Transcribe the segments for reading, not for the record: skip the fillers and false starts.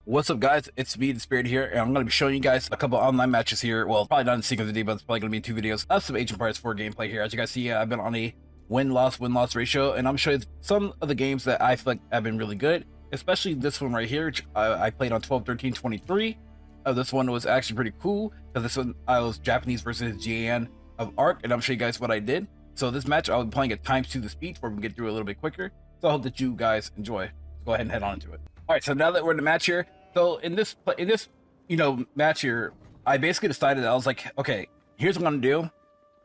What's up, guys? It's me, DisBearity here, and I'm going to be showing you guys a couple online matches here. Well, probably not in sequence video, but it's probably going to be 2 videos of some Agent Parts 4 gameplay here. As you guys see, I've been on a win-loss ratio, and I'm going to show you some of the games that I feel like have been really good, especially this one right here. I played on 12-13-23. This one was actually pretty cool, because this one I was Japanese versus GAN of ARC, and I'm going to show you guys what I did. So this match, I'll be playing at times 2 the speed, where we can get through a little bit quicker. So I hope that you guys enjoy. Let's go ahead and head on into it. All right, so now that we're in the match here, so in this match here, I basically decided that I was like, okay, here's what I'm gonna do.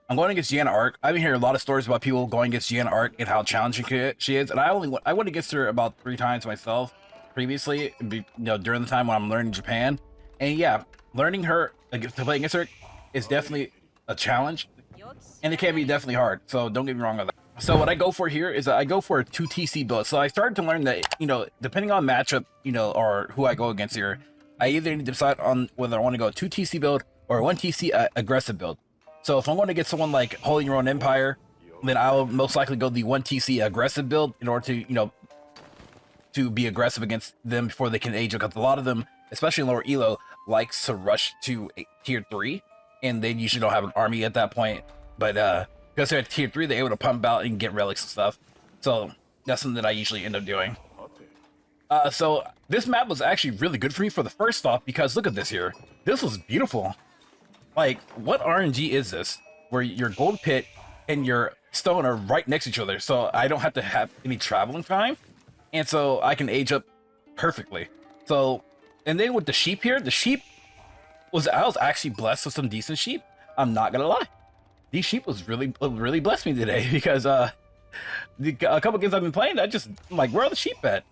I'm going against Gianna Arc. I've been hearing a lot of stories about people going against Gianna Arc and how challenging she is, and I went against her about 3 times myself previously, during the time when I'm learning Japan, and yeah, learning her to play against her is definitely a challenge, and it can be definitely hard. So don't get me wrong on that. So what I go for here is that I go for a 2 TC build. So I started to learn that, depending on matchup, or who I go against here, I either need to decide on whether I want to go a 2 TC build or a 1 TC aggressive build. So if I'm going to get someone like Holding Your Own Empire, then I'll most likely go the 1 TC aggressive build in order to, to be aggressive against them before they can age, because a lot of them, especially in lower elo, likes to rush to tier 3, and they usually don't have an army at that point. But because they're at tier 3, they're able to pump out and get relics and stuff. So that's something that I usually end up doing. So this map was actually really good for me for the first off, because look at this here. This was beautiful. Like, what RNG is this? Where your gold pit and your stone are right next to each other, so I don't have to have any traveling time, and so I can age up perfectly. So, and then with the sheep here, I was actually blessed with some decent sheep. I'm not gonna lie. These sheep was really blessed me today, because a couple games I've been playing, I'm like, where are the sheep at?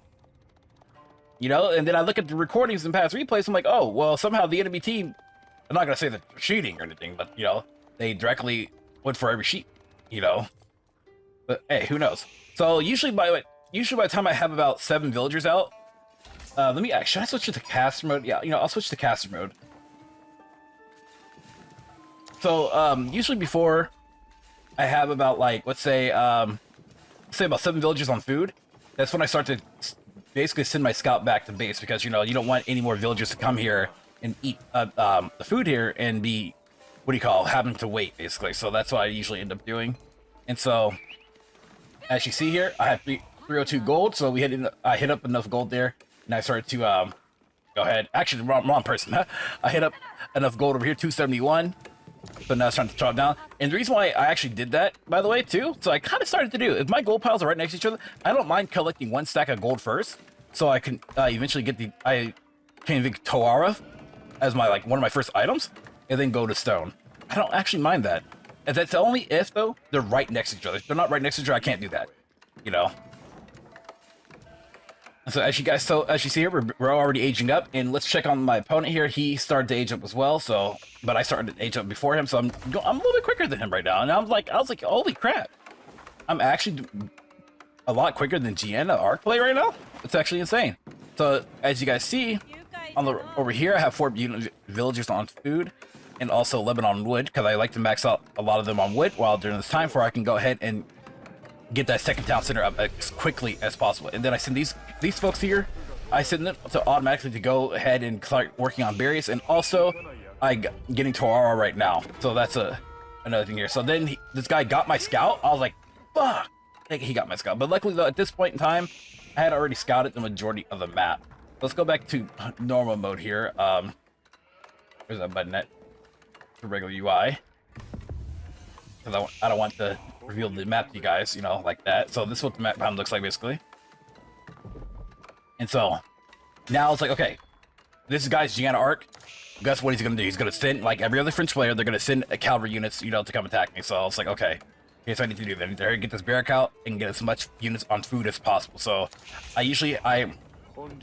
And then I look at the recordings and past replays, I'm like, oh, well, somehow the enemy team, I'm not gonna say that they're cheating or anything, but they directly went for every sheep, But hey, who knows? So usually by the time I have about 7 villagers out, should I switch to the caster mode? Yeah, I'll switch to caster mode. So, usually before I have about, like, let's say about 7 villagers on food, that's when I start to basically send my scout back to base, because, you don't want any more villagers to come here and eat the food here and be, having to wait, basically. So that's what I usually end up doing. And so, as you see here, I have 302 gold, so I hit up enough gold there, and I started to, go ahead. Actually, wrong person. I hit up enough gold over here, 271. So now it's trying to drop down. And the reason why I actually did that, by the way, too, so I kind of started to do, if my gold piles are right next to each other, I don't mind collecting 1 stack of gold first, so I can eventually get I can get Toara as one of my first items, and then go to stone. I don't actually mind that. And that's only if, though, they're right next to each other. If they're not right next to each other, I can't do that, So as you see here, we're already aging up, and let's check on my opponent here. He started to age up as well, but I started to age up before him, so I'm a little bit quicker than him right now. And I was like, holy crap, I'm actually a lot quicker than Gianna Arc play right now. It's actually insane. So as you guys see, over here, I have 4 villagers on food, and also 11 on wood, because I like to max out a lot of them on wood while during this time, for I can go ahead and get that second town center up as quickly as possible. And then I send these folks here, I send them to automatically to go ahead and start working on berries, and also I'm getting Toara right now. So that's another thing here. So then this guy got my scout. I was like, fuck, he got my scout. But luckily, though, at this point in time, I had already scouted the majority of the map. Let's go back to normal mode here. There's that button for regular UI, because I don't want to reveal the map to you guys, like that. So this is what the map looks like, basically. And so now it's like, okay, this guy's Gianna Arc. Guess what he's gonna do? He's gonna send, like every other French player, they're gonna send cavalry units, to come attack me. So I was like, okay, here's what I need to do. Then I get this barrack out and get as much units on food as possible. So I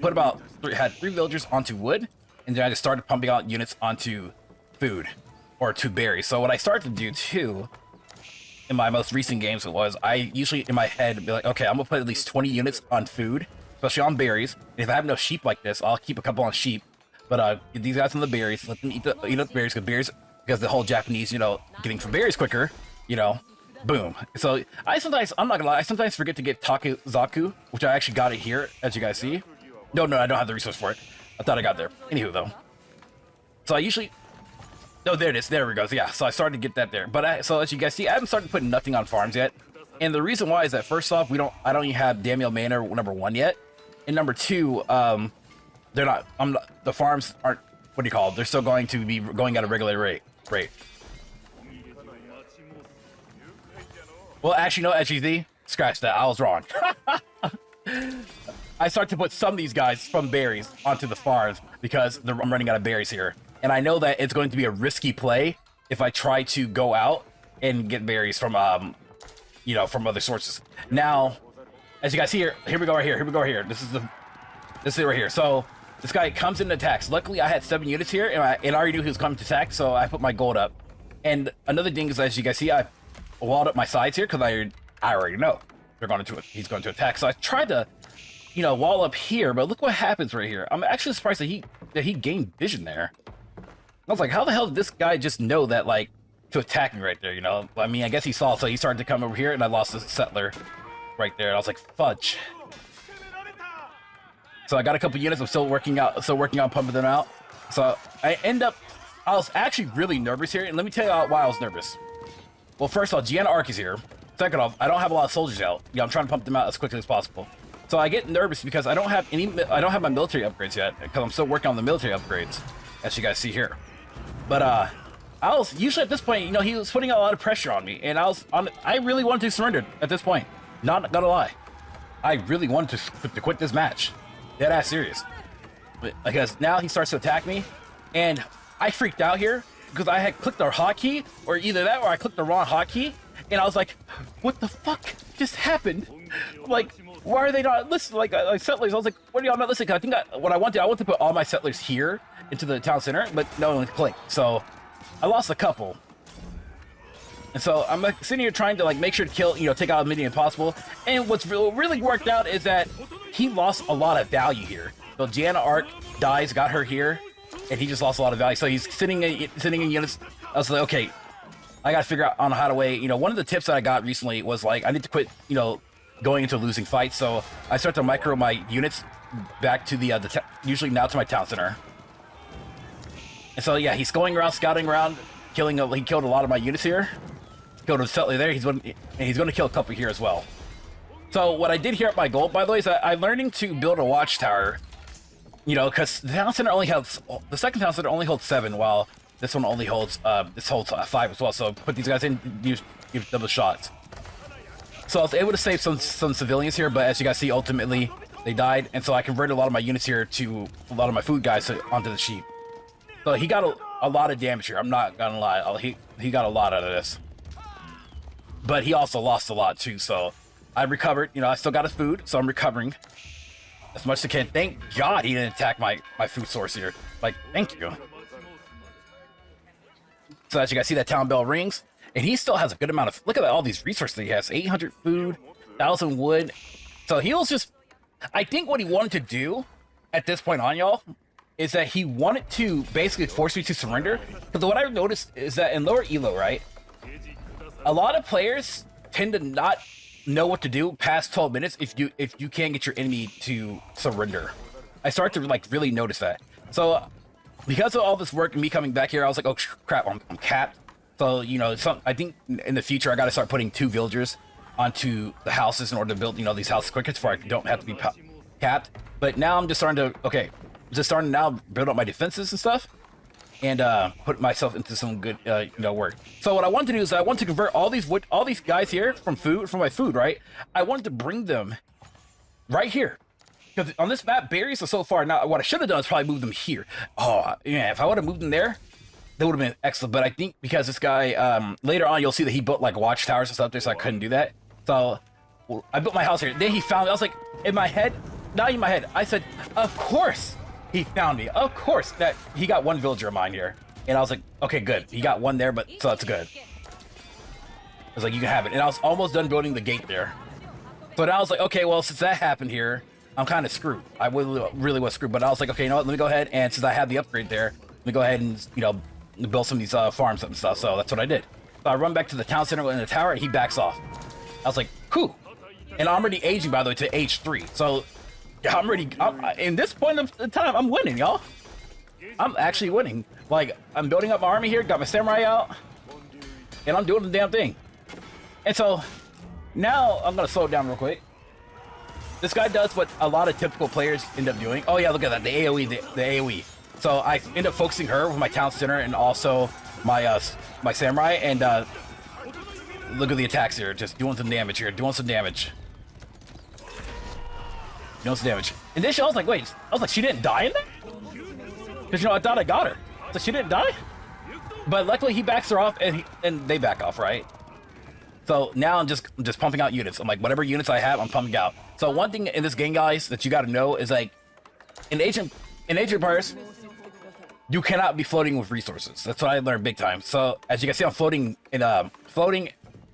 put had 3 villagers onto wood, and then I just started pumping out units onto food or to berries. So what I started to do too, in my most recent games, was I usually in my head be like, okay, I'm gonna put at least 20 units on food, especially on berries. And if I have no sheep like this, I'll keep a couple on sheep. But get these guys on the berries, let them eat up the berries, because the whole Japanese, getting from berries quicker, boom. So I'm not gonna lie, I sometimes forget to get Takuzaku, which I actually got it here, as you guys see. No, I don't have the resource for it. I thought I got there. Anywho, though. So I usually... Oh, there it is. There we go. Yeah, so I started to get that there. But so as you guys see, I haven't started putting nothing on farms yet. And the reason why is that first off, I don't even have Daniel Manor number 1 yet. And number 2, the farms aren't, what do you call it? They're still going to be going at a regular rate. Well, actually, no, HGZ, scratch that. I was wrong. I start to put some of these guys from berries onto the farms because I'm running out of berries here. And I know that it's going to be a risky play if I try to go out and get berries from, you know, from other sources. Now, as you guys see here we go right here. This is it right here. So this guy comes in and attacks. Luckily, I had 7 units here, and I already knew he was coming to attack, so I put my gold up. And another thing is, as you guys see, I walled up my sides here because I already know he's going to attack. So I tried to, you know, wall up here, but look what happens right here. I'm actually surprised that he gained vision there. I was like, how the hell did this guy just know that, like, to attack me right there, you know? I mean, I guess he saw, so he started to come over here, and I lost the settler right there. And I was like, fudge. So I got a couple units. I'm still working on pumping them out. So I was actually really nervous here, and let me tell you why I was nervous. Well, first off, Gianna Arc is here. Second off, I don't have a lot of soldiers out. Yeah, I'm trying to pump them out as quickly as possible. So I get nervous because I don't have my military upgrades yet, because I'm still working on the military upgrades, as you guys see here. But I was usually at this point, you know, he was putting a lot of pressure on me, and I really wanted to surrender at this point. Not gonna lie, I really wanted to quit this match. Dead ass serious. Because now he starts to attack me, and I freaked out here because I had clicked the hotkey, or either that or I clicked the wrong hotkey, and I was like, what the fuck just happened? Like, why are they not listening? Like settlers, I was like, what are y'all not listening? I think what I wanted to put all my settlers here into the town center, but no one clicked. So I lost a couple. And so I'm like sitting here trying to like make sure to kill, you know, take out as many as possible. And what's really worked out is that he lost a lot of value here. So Gianna Arc dies, got her here, and he just lost a lot of value. So he's sitting in units. I was like, okay, I gotta figure out on how to weigh. You know, one of the tips that I got recently was like, I need to quit, you know, going into losing fights. So I start to micro my units back to the usually now to my town center. And so yeah, he's going around, scouting around, he killed a lot of my units here. Killed a settler there. He's going to kill a couple here as well. So what I did here at my goal, by the way, is I'm learning to build a watchtower. You know, because the town center the second town center only holds 7, while this one only holds 5 as well. So put these guys in, give double shots. So I was able to save some civilians here, but as you guys see, ultimately they died, and so I converted a lot of my units here to a lot of my food guys onto the sheep. So he got a lot of damage here. I'm not gonna lie, he got a lot out of this. But he also lost a lot too, so I recovered. You know, I still got his food, so I'm recovering as much as I can. Thank God he didn't attack my food source here. Like, thank you. So as you guys see, that town bell rings, and he still has a good amount of, look at all these resources that he has. 800 food, 1,000 wood. So he was just, I think what he wanted to do at this point on, y'all, is that he wanted to basically force me to surrender. Because what I've noticed is that in lower elo, right, a lot of players tend to not know what to do past 12 minutes if you can't get your enemy to surrender. I start to like really notice that. So because of all this work and me coming back here, I was like, oh crap, I'm capped. So, you know, I think in the future I got to start putting 2 villagers onto the houses in order to build, you know, these houses quicker, before I don't have to be capped. But now I'm just starting to now build up my defenses and stuff, and put myself into some good you know, work. So what I want to do is I want to convert all these guys here from my food, right? I wanted to bring them right here, because on this map berries are so far. Now what I should have done is probably move them here. Oh yeah, if I would have moved them there, that would have been excellent. But I think because this guy later on, you'll see that he built like watchtowers and stuff there, so I couldn't do that. So I built my house here. Then he found me. I was like, in my head, I said, of course he found me. Of course that he got 1 villager of mine here. And I was like, okay, good. He got 1 there, but so that's good. I was like, you can have it. And I was almost done building the gate there. But I was like, okay, well, since that happened here, I'm kind of screwed. I really was screwed. But I was like, okay, you know what? Let me go ahead, and since I have the upgrade there, let me go ahead and, you know, build some of these farms and stuff. So that's what I did. So I run back to the town center in the tower, and he backs off. I was like, cool. And I'm already aging, by the way, to age 3. So Yeah, I'm ready. In this point of the time, I'm winning, y'all. I'm actually winning. Like, I'm building up my army here, got my samurai out, and I'm doing the damn thing. And so, now I'm gonna slow it down real quick. This guy does what a lot of typical players end up doing. Oh yeah, look at that, the AOE, the AOE. So I end up focusing her with my town center and also my my samurai, and look at the attacks here, just doing some damage here, doing some damage. Doing some damage. And then I was like, wait, I was like, she didn't die in that? Because, you know, I thought I got her. So she didn't die? But luckily he backs her off, and they back off, right? So now I'm just pumping out units. I'm like, whatever units I have, I'm pumping out. So one thing in this game, guys, that you got to know is, like, in Age of Empires, you cannot be floating with resources. That's what I learned big time. So as you can see, I'm floating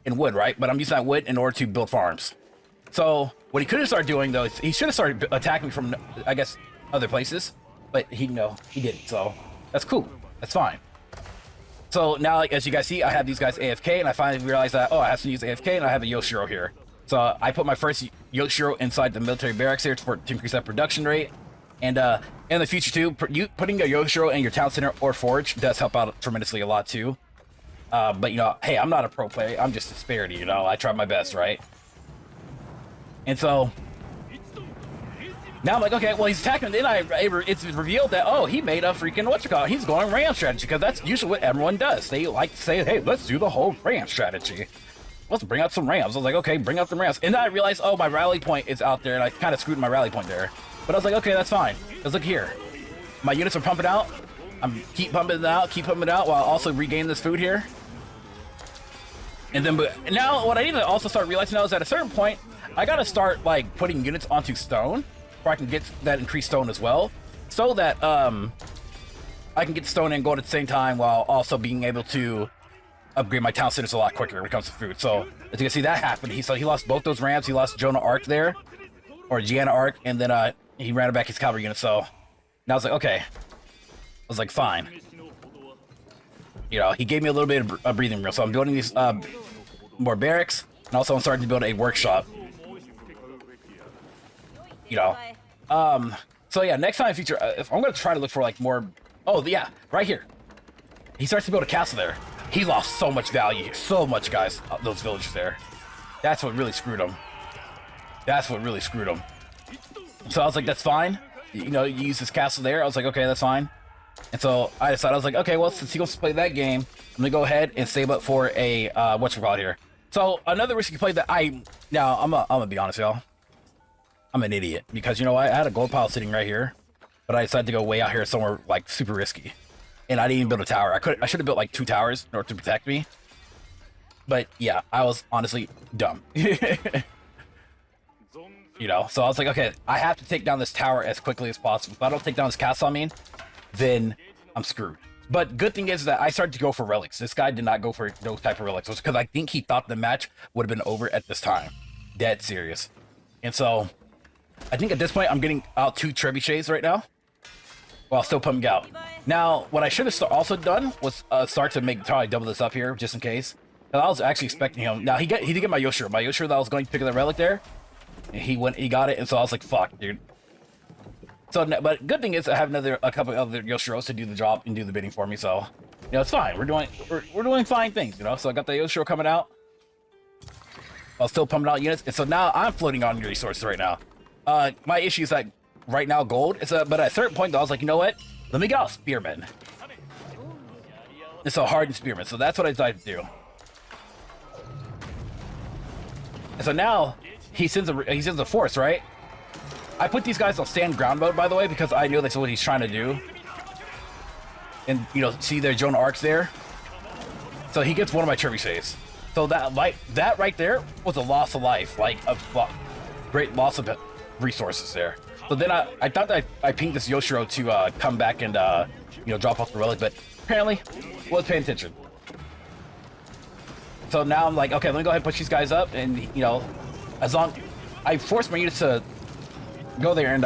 in wood, right? But I'm using that wood in order to build farms. So what he could have started doing, though, is he should have started attacking from, I guess, other places. But he didn't. So that's cool. That's fine. So now, like, as you guys see, I have these guys AFK, and I finally realized that, oh, I have to use AFK, and I have a Yoshiro here. So I put my first Yoshiro inside the military barracks here to increase that production rate. And in the future, too, putting a Yoshiro in your town center or forge does help out tremendously a lot, too. But, you know, hey, I'm not a pro player. I'm just DisBearity, you know. I try my best, right? And so now I'm like, okay, well, he's attacking, and then it's revealed that, oh, he made a freaking, he's going ram strategy, because that's usually what everyone does. They like to say, hey, let's do the whole ram strategy. Let's bring out some rams. I was like, okay, bring out the rams. And then I realized, oh, my rally point is out there, and I kind of screwed my rally point there. But I was like, okay, that's fine. Because look here. My units are pumping out. Keep pumping it out while also regaining this food here. And then, but now what I need to also start realizing now is at a certain point, I got to start, like, putting units onto stone, where I can get that increased stone as well, so that I can get stone and gold at the same time while also being able to upgrade my town centers a lot quicker when it comes to food. So as you can see, that happened. He lost both those rams. He lost Jonah Arc there, or Gianna Arc, and then he ran back his cavalry unit. So now I was like, okay. I was like, fine. You know, he gave me a little bit of breathing room. So I'm building these more barracks, and also I'm starting to build a workshop. You know, so yeah, next time I feature, if I'm gonna try to look for like more. Oh yeah, right here. He starts to build a castle there. He lost so much value, so much, guys. Those villagers there. That's what really screwed him. That's what really screwed him. So I was like, that's fine. You know, you use this castle there. I was like, okay, that's fine. And so I decided, I was like, okay, well, since he wants to play that game, I'm gonna go ahead and save up for a whatchamacallit here. So another risky play that I'm gonna be honest, y'all. I'm an idiot, because you know what? I had a gold pile sitting right here, but I decided to go way out here somewhere like super risky, and I didn't even build a tower. I should have built like 2 towers in order to protect me. But yeah, I was honestly dumb. You know, so I was like, okay, I have to take down this tower as quickly as possible. If I don't take down this castle, then I'm screwed. But good thing is that I started to go for relics. This guy did not go for those type of relics, because I think he thought the match would have been over at this time. Dead serious. And so I think at this point I'm getting out 2 trebuchets right now, while still pumping out. Now, what I should have also done was start to try to double this up here, just in case. I was actually expecting him. Now he did get my Yoshiro. My Yoshiro that I was going to pick up the relic there. He got it, and so I was like, fuck, dude. So, but good thing is I have a couple other Yoshiros to do the job and do the bidding for me. So, you know, it's fine. We're doing fine things, you know. So I got the Yoshiro coming out. I'll still pumping out units, and so now I'm floating on resources right now. My issue is that right now gold. But at a certain point, though, I was like, you know what? Let me get out spearmen. It's a hardened spearmen, so that's what I decided to do. And so now he sends a force, right? I put these guys on stand ground mode, by the way, because I knew that's what he's trying to do. And you know, see their Jonah Arcs there. So he gets one of my trebuchets. So that right there was a loss of life, like a great loss of resources there. So then I thought that I pinged this Yoshiro to come back and you know, drop off the relic, but apparently wasn't paying attention. So now I'm like, okay, let me go ahead and push these guys up, and you know, as long I forced my units to go there and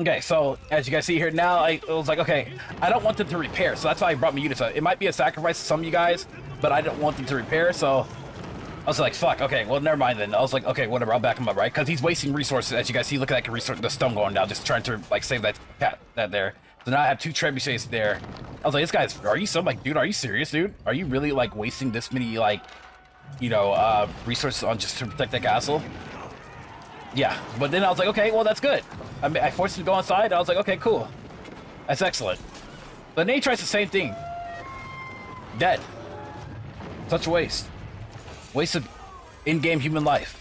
okay, so as you guys see here now, I was like, okay, I don't want them to repair, so that's why I brought my units up. It might be a sacrifice to some of you guys, but I don't want them to repair, so I was like, fuck, okay, well, never mind then. I was like, okay, whatever, I'll back him up, right? Because he's wasting resources. As you guys see, look at that resource, the stone going down, just trying to, like, save that cat, that there. So now I have 2 trebuchets there. I was like, this guy's, are you so, like, dude, are you serious, dude? Are you really, like, wasting this many, like, you know, resources on just to protect that castle? Yeah, but then I was like, okay, well, that's good. I mean, I forced him to go inside. I was like, okay, cool. That's excellent. But then he tries the same thing. Dead. Such a waste. Waste of in-game human life.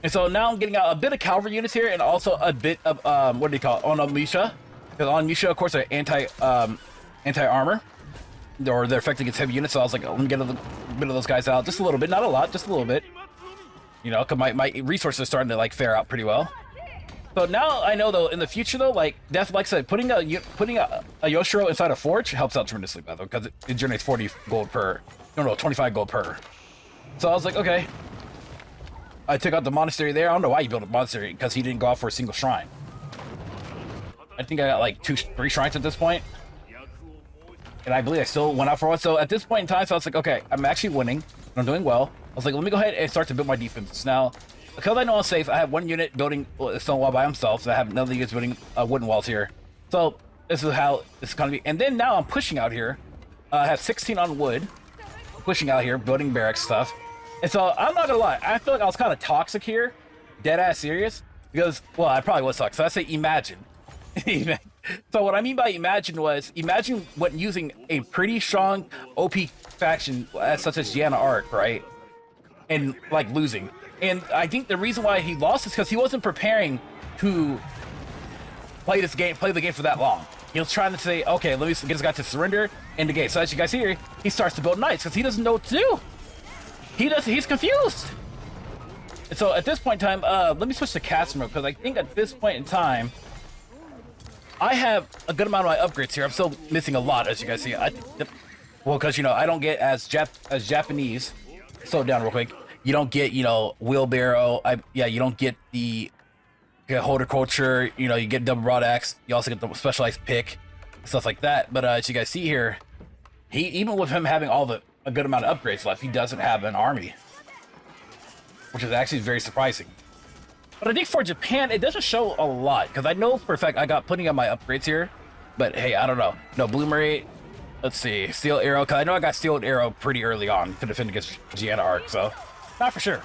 And so now I'm getting out a bit of cavalry units here, and also a bit of what do you call it? On Misha, because on Misha, of course, are anti-armor, or they're affecting its heavy units. So I was like, let me get a bit of those guys out, just a little bit, not a lot, just a little bit. You know, because my resources are starting to like fare out pretty well. So now I know though, in the future though, like like I said, putting a Yoshiro inside a forge helps out tremendously, by the way, because it generates 40 gold per. No, 25 gold per. So I was like, okay. I took out the monastery there. I don't know why he built a monastery, because he didn't go out for a single shrine. I think I got like 3 shrines at this point. And I believe I still went out for one. So at this point in time, so I was like, okay, I'm actually winning. I'm doing well. I was like, let me go ahead and start to build my defense. Now, because I know I'm safe, I have 1 unit building a stone wall by himself. So I have another unit building wooden walls here. So this is how it's going to be. And then now I'm pushing out here. I have 16 on wood. Pushing out here, building barracks stuff. And so I'm not gonna lie, I feel like I was kind of toxic here, dead ass serious, because, well, I probably was toxic. So I say imagine. So what I mean by imagine was, imagine what using a pretty strong OP faction such as Gianna Arc, right? And like losing. And I think the reason why he lost is because he wasn't preparing to play the game for that long. He was trying to say, okay, let me get this guy to surrender in the game. So as you guys hear, he starts to build knights because he doesn't know what to do. He's confused. And so at this point in time, let me switch to cast mode, because I think at this point in time, I have a good amount of my upgrades here. I'm still missing a lot, as you guys see. Well, because, you know, I don't get as Japanese. Slow down real quick. You don't get, you know, wheelbarrow. You don't get the horticulture. You know, you get double broad axe. You also get the specialized pick, stuff like that. But as you guys see here, even with him having a good amount of upgrades left, he doesn't have an army, which is actually very surprising. But I think for Japan, it doesn't show a lot, because I know for a fact I got plenty of my upgrades here. But hey, I don't know. No, Bloomery. Let's see, Steel Arrow, because I know I got Steel Arrow pretty early on to defend against Gianna Arc, so not for sure.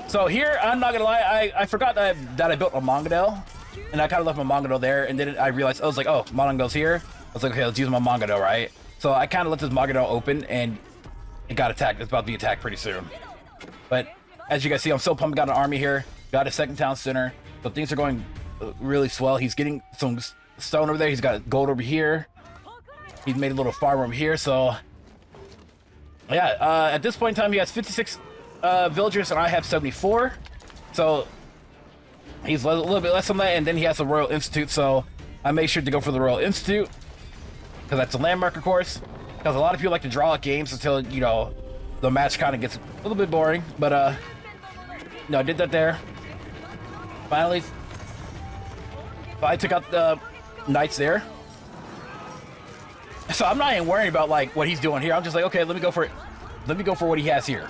So here, I'm not gonna lie, I forgot that I built a Mongadel, and I kind of left my Mongadel there, and then I realized, I was like, oh, Mongadel's here. I was like, okay, let's use my Mongadel, right? So I kind of let this Mongadel open, and it got attacked. It's about to be attacked pretty soon. But as you guys see, I'm still pumping out an army here. Got a second town center, so things are going really swell. He's getting some stone over there. He's got gold over here. He's made a little farm over here. So yeah, at this point in time, he has 56 villagers, and I have 74. So he's a little bit less than that, and then he has the Royal Institute. So I made sure to go for the Royal Institute, because that's a landmark, of course. Because a lot of people like to draw out games until, you know, the match kind of gets a little bit boring. But no, I did that there. Finally, I took out the knights there. So I'm not even worrying about like what he's doing here. I'm just like, okay, let me go for it. Let me go for what he has here.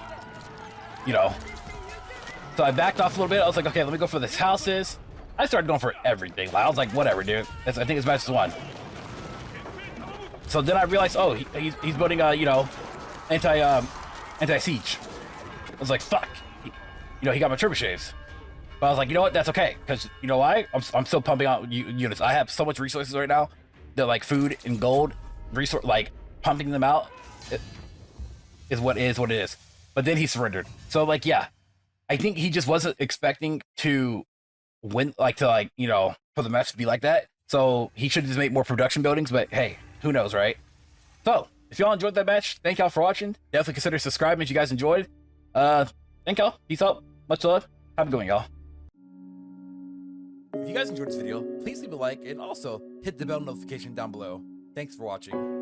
You know. So I backed off a little bit. I was like, okay, let me go for this houses. I started going for everything. Like, I was like, whatever, dude. I think it's match one. So then I realized, oh, he's building you know, anti-siege. I was like, fuck. You know, he got my trebuchets. But I was like, you know what? That's okay, because you know why? I'm still pumping out units. I have so much resources right now that like food and gold, like pumping them out is what it is. But then he surrendered. So like, yeah, I think he just wasn't expecting to win, you know, for the match to be like that. So he should just make more production buildings. But hey, who knows, right? So if y'all enjoyed that match, thank y'all for watching. Definitely consider subscribing if you guys enjoyed. Thank y'all. Peace out. Much love. Have a good one, y'all. If you guys enjoyed this video, please leave a like and also hit the bell notification down below. Thanks for watching.